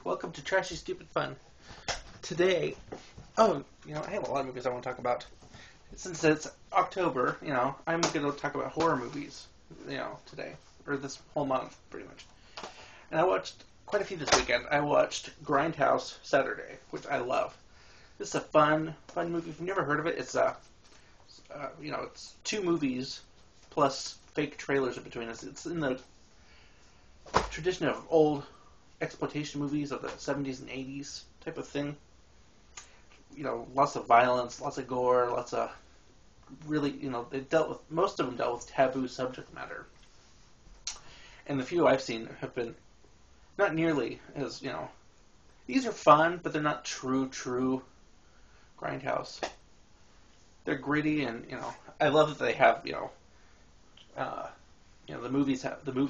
Welcome to Trashy Stupid Fun. Today, I have a lot of movies I want to talk about. Since it's October, I'm going to talk about horror movies, today. Or this whole month, pretty much. And I watched quite a few this weekend. I watched Grindhouse Saturday, which I love. This is a fun movie. If you've never heard of it, it's it's two movies plus fake trailers in between us. It's in the tradition of old exploitation movies of the 70s and 80s type of thing. Lots of violence, lots of gore, lots of really, most of them dealt with taboo subject matter. And the few I've seen have been not nearly as, these are fun, but they're not true Grindhouse. They're gritty and, I love that they have,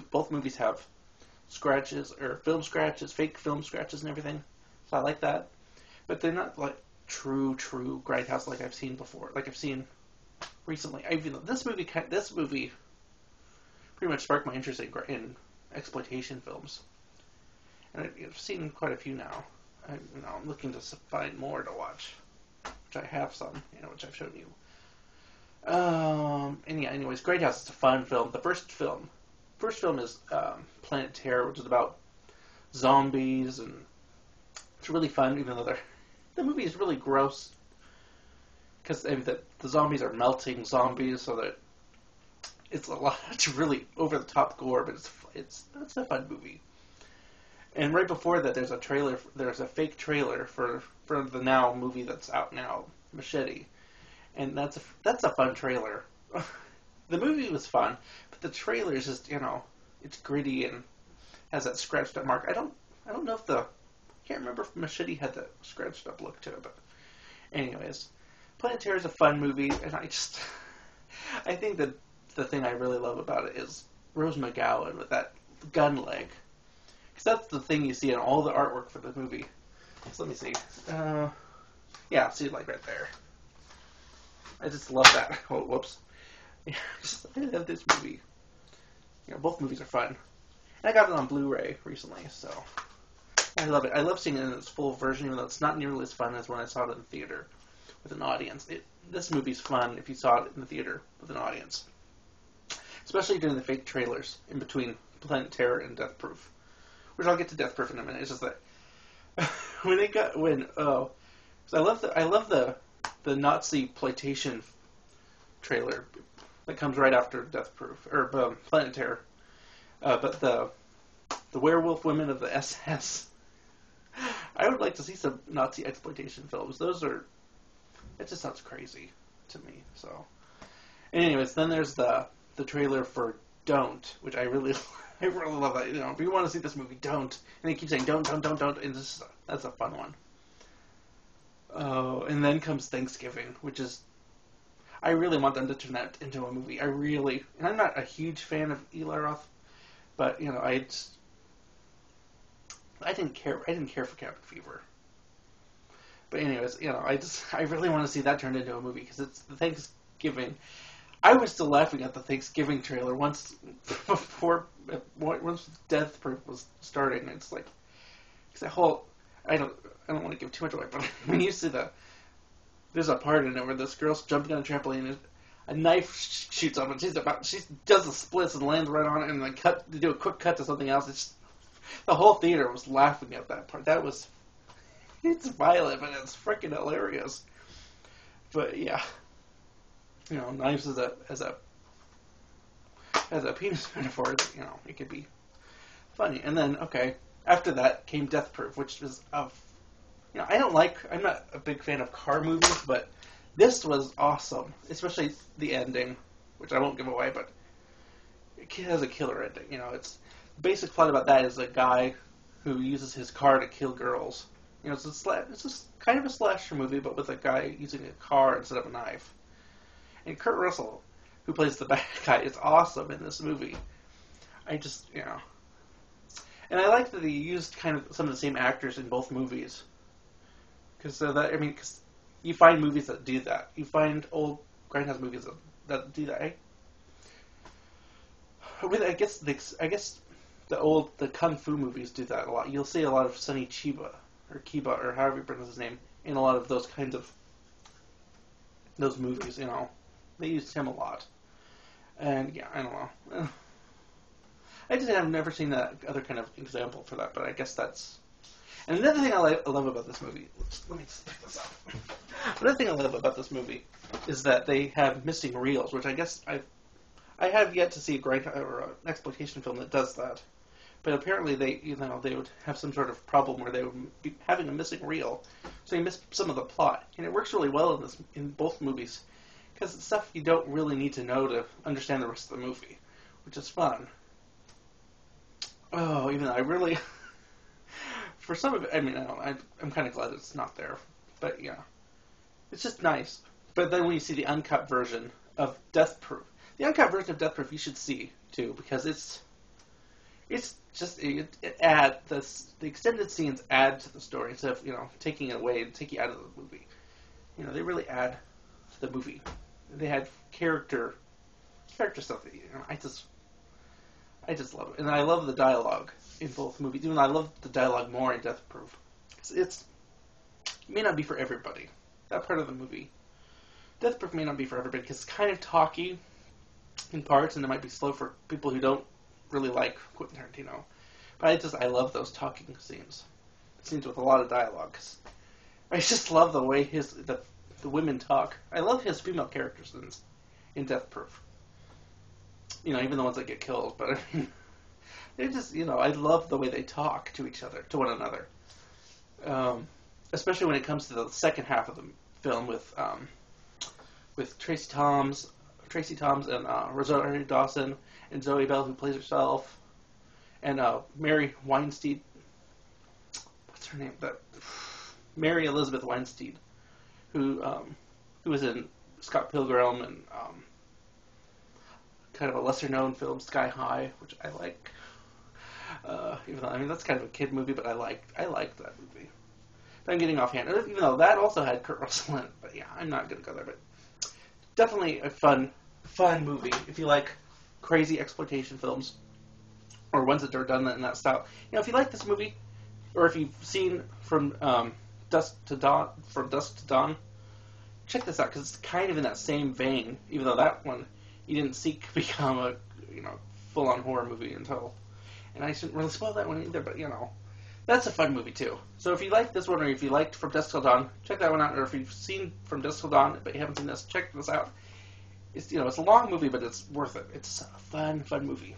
both movies have scratches or film scratches, fake film scratches and everything. So I like that. But they're not like true Grindhouse like I've seen before. Like I've seen recently. This movie pretty much sparked my interest in exploitation films. And I've seen quite a few now. I'm looking to find more to watch, which I have some, which I've shown you. Anyways, Grindhouse is a fun film. The first film is Planet Terror, which is about zombies, and it's really fun, even though the movie is really gross, because the zombies are melting zombies, so that it's really over-the-top gore, but it's a fun movie. And right before that, there's a fake trailer for the now movie that's out now, Machete, and that's a fun trailer. The movie was fun, but the trailer is just, it's gritty and has that scratched up mark. I don't know if I can't remember if Machete had that scratched up look to it, but anyways, Planet Terror is a fun movie, and I think that the thing I really love about it is Rose McGowan with that gun leg, because that's the thing you see in all the artwork for the movie. So let me see. See, like right there. I just love that. Oh, whoops. I love this movie. Both movies are fun. And I got it on Blu-ray recently, so I love it. I love seeing it in its full version, even though it's not nearly as fun as when I saw it in the theater with an audience. This movie's fun if you saw it in the theater with an audience. Especially during the fake trailers in between Planet Terror and Death Proof. Which I'll get to Death Proof in a minute. It's just that I love the Nazi exploitation trailer that comes right after Death Proof or Planet Terror, but the werewolf women of the SS. I would like to see some Nazi exploitation films. It just sounds crazy to me. So, anyways, then there's the trailer for Don't, which I really love that. If you want to see this movie, don't. And they keep saying don't, and that's a fun one. Oh, and then comes Thanksgiving, which is, I really want them to turn that into a movie. And I'm not a huge fan of Eli Roth, but I didn't care for Cabin Fever. But anyways, I really want to see that turned into a movie, because it's the Thanksgiving. I was still laughing at the Thanksgiving trailer once Death Proof was starting. It's like, because that whole, I don't want to give too much away, but when you see there's a part in it where this girl's jumping on a trampoline and a knife shoots up and she does the splits and lands right on it, and then do a quick cut to something else. The whole theater was laughing at that part. It's violent, but it's freaking hilarious. But yeah, knives as a penis metaphor, it could be funny. And then, after that came Death Proof, which was I'm not a big fan of car movies, but this was awesome, especially the ending, which I won't give away, but it has a killer ending. It's the basic plot about that is a guy who uses his car to kill girls. It's just kind of a slasher movie, but with a guy using a car instead of a knife. And Kurt Russell, who plays the bad guy, is awesome in this movie. And I like that he used kind of some of the same actors in both movies. Because you find movies that do that. You find old Grindhouse movies that do that. I guess the kung fu movies do that a lot. You'll see a lot of Sonny Chiba or Kiba or however you pronounce his name in a lot of those kinds of those movies. They used him a lot, and yeah, I don't know. I just have never seen that other kind of example for that, but I guess that's. And another thing I love about this movie. Let me just pick this up. Another thing I love about this movie is that they have missing reels, which I guess I have yet to see a great or an exploitation film that does that. But apparently they would have some sort of problem where they would be having a missing reel, so you miss some of the plot, and it works really well in both movies because it's stuff you don't really need to know to understand the rest of the movie, which is fun. Oh, even though I really, for some of it, I mean, I'm kind of glad it's not there, but yeah, it's just nice. But then when you see the uncut version of Death Proof, you should see too, because it's just it adds the extended scenes add to the story instead of taking it away and take you out of the movie. They really add to the movie. They had character stuff that I just love it, and I love the dialogue in both movies. Even though I love the dialogue more in Death Proof. It may not be for everybody. That part of the movie, Death Proof may not be for everybody because it's kind of talky in parts, and it might be slow for people who don't really like Quentin Tarantino. But I love those talking scenes with a lot of dialogue. Cause I just love the way the women talk. I love his female characters in Death Proof. Even the ones that get killed, but I mean, they just, I love the way they talk to each other, to one another. Especially when it comes to the second half of the film with Tracy Toms and Rosario Dawson and Zoe Bell, who plays herself, and Mary Weinstein. What's her name? Mary Elizabeth Weinstein, who was in Scott Pilgrim and kind of a lesser-known film, Sky High, which I like. Even though that's kind of a kid movie, but I liked that movie. But I'm getting offhand. Even though that also had Kurt Russell in it, but yeah, I'm not going to go there. But definitely a fun movie if you like crazy exploitation films or ones that are done in that style. If you like this movie, or if you've seen From Dusk to Dawn, check this out because it's kind of in that same vein. Even though that one you didn't seek to become a full-on horror movie until, and I shouldn't really spoil that one either. But that's a fun movie too. So if you like this one, or if you liked From Dusk Till Dawn, check that one out. Or if you've seen From Dusk Till Dawn but you haven't seen this, check this out. It's it's a long movie, but it's worth it. It's a fun movie.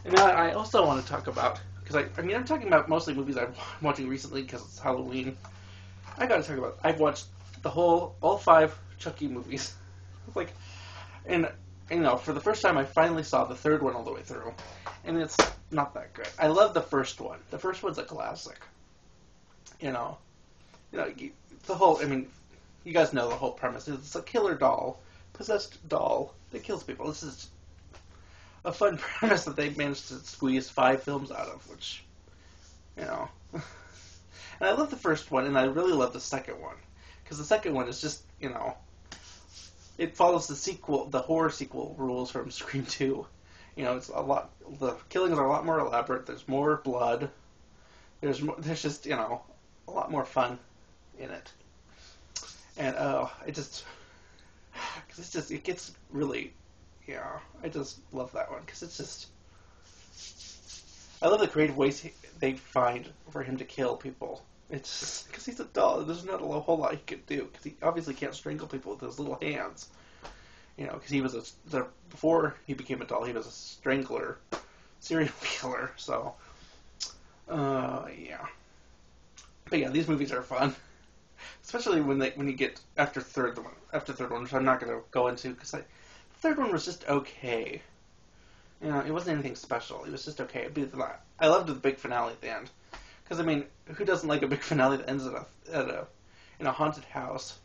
And now I also want to talk about, because I'm talking about mostly movies I'm watching recently because it's Halloween. I got to talk about. I've watched all 5 Chucky movies. And for the first time, I finally saw the third one all the way through, and it's not that good. I love the first one. The first one's a classic. The whole. You guys know the whole premise. It's a killer doll, possessed doll that kills people. This is a fun premise that they managed to squeeze 5 films out of, which, And I love the first one, and I really love the second one, because the second one is just, it follows the horror sequel rules from Scream 2. It's the killings are a lot more elaborate. There's more blood. There's just, a lot more fun in it. And, it gets really, I just love that one, because it's just, I love the creative ways they find for him to kill people. It's just, because he's a doll, there's not a whole lot he could do, because he obviously can't strangle people with his little hands. Because he was before he became a doll, he was a strangler, serial killer, so, yeah. But yeah, these movies are fun. Especially when you get after third one, which I'm not going to go into, because the third one was just okay. It wasn't anything special. It was just okay. I loved the big finale at the end, because who doesn't like a big finale that ends in a haunted house?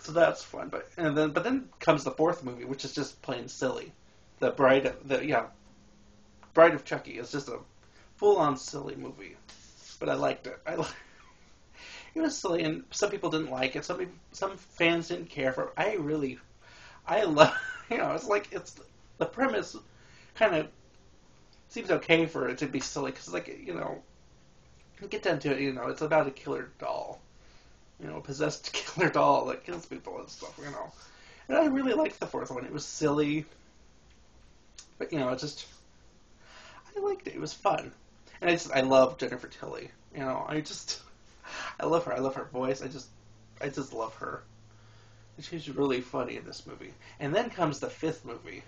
So that's fun. But then comes the fourth movie, which is just plain silly. The Bride of Chucky is just a full-on silly movie, but I liked it. It was silly, and some people didn't like it. Some fans didn't care for it. I love, it's the premise kind of seems okay for it to be silly, because, like, you get down to it, it's about a killer doll. A possessed killer doll that kills people and stuff. And I really liked the fourth one. It was silly, but, I liked it. It was fun. And I love Jennifer Tilly. I love her. I love her voice. I just love her. And she's really funny in this movie. And then comes the fifth movie,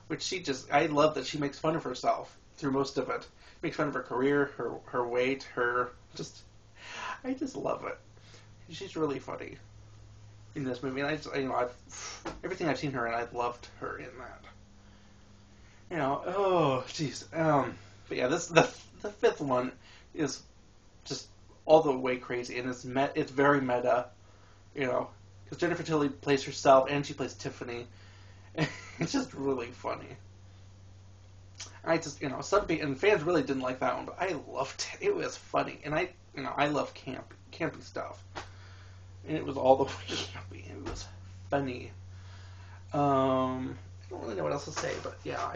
which I love that she makes fun of herself through most of it. Makes fun of her career, her weight, I just love it. She's really funny in this movie. And everything I've seen her in, I've loved her in that. Oh, jeez. But yeah, the fifth one is just all the way crazy, and it's very meta, because Jennifer Tilly plays herself and she plays Tiffany. It's just really funny. I just, some people, and fans really didn't like that one, but I loved it. It was funny, and I love campy stuff, and it was all the way campy. It was funny. I don't really know what else to say, but yeah,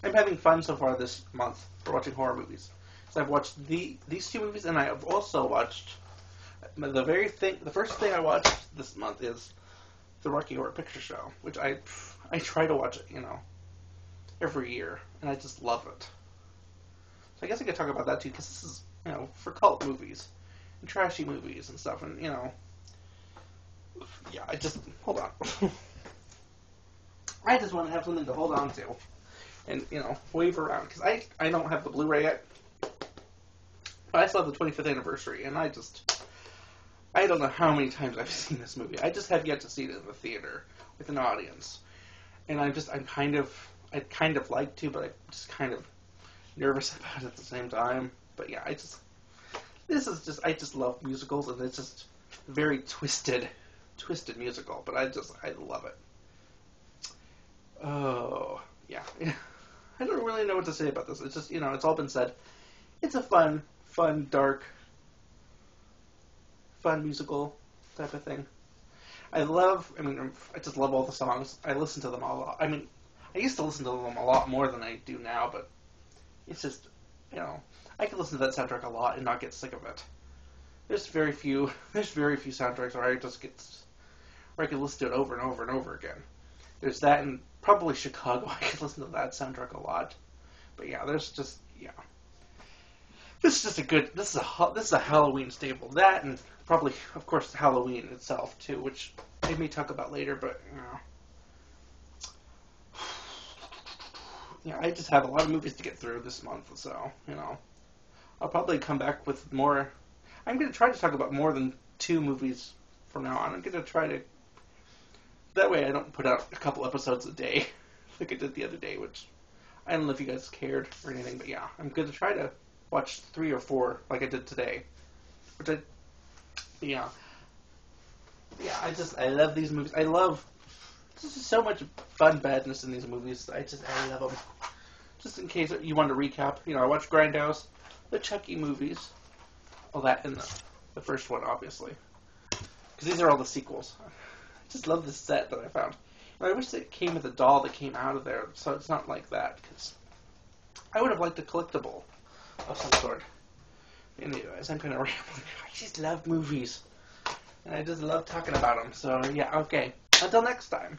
I'm having fun so far this month for watching horror movies. So I've watched these two movies, and I have also watched the first thing I watched this month is the Rocky Horror Picture Show, which I try to watch it, every year, and I just love it. So I guess I could talk about that too, because this is, for cult movies and trashy movies and stuff, and yeah, hold on. I just want to have something to hold on to and, wave around, because I don't have the Blu-ray yet, but I still have the 25th anniversary, and I don't know how many times I've seen this movie. I just have yet to see it in the theater with an audience, and I'd kind of like to, but I'm just kind of nervous about it at the same time. But yeah, I just love musicals, and it's just very twisted musical, but I love it. Oh, yeah. I don't really know what to say about this. It's just, it's all been said. It's a fun, dark, fun musical type of thing. I just love all the songs. I listen to them a lot. I used to listen to them a lot more than I do now, but it's just, I can listen to that soundtrack a lot and not get sick of it. There's very few soundtracks where I can listen to it over and over and over again. There's that, and probably Chicago. I could listen to that soundtrack a lot. But yeah, this is a Halloween staple. That, and probably, of course, Halloween itself too, which I may talk about later. But yeah, I just have a lot of movies to get through this month, so I'll probably come back with more. I'm going to try to talk about more than 2 movies from now on. I'm going to try to. That way I don't put out a couple episodes a day like I did the other day, which I don't know if you guys cared or anything, but yeah, I'm going to try to watch 3 or 4 like I did today. I love these movies. There's just so much fun badness in these movies. I love them. Just in case you want to recap, I watched Grindhouse, the Chucky movies, all that, and the first one, obviously. Because these are all the sequels. I just love this set that I found. And I wish it came with a doll that came out of there, so it's not like that, because I would have liked a collectible of some sort. Anyways, I'm kind of rambling. I just love movies. And I just love talking about them. So, yeah, okay. Until next time.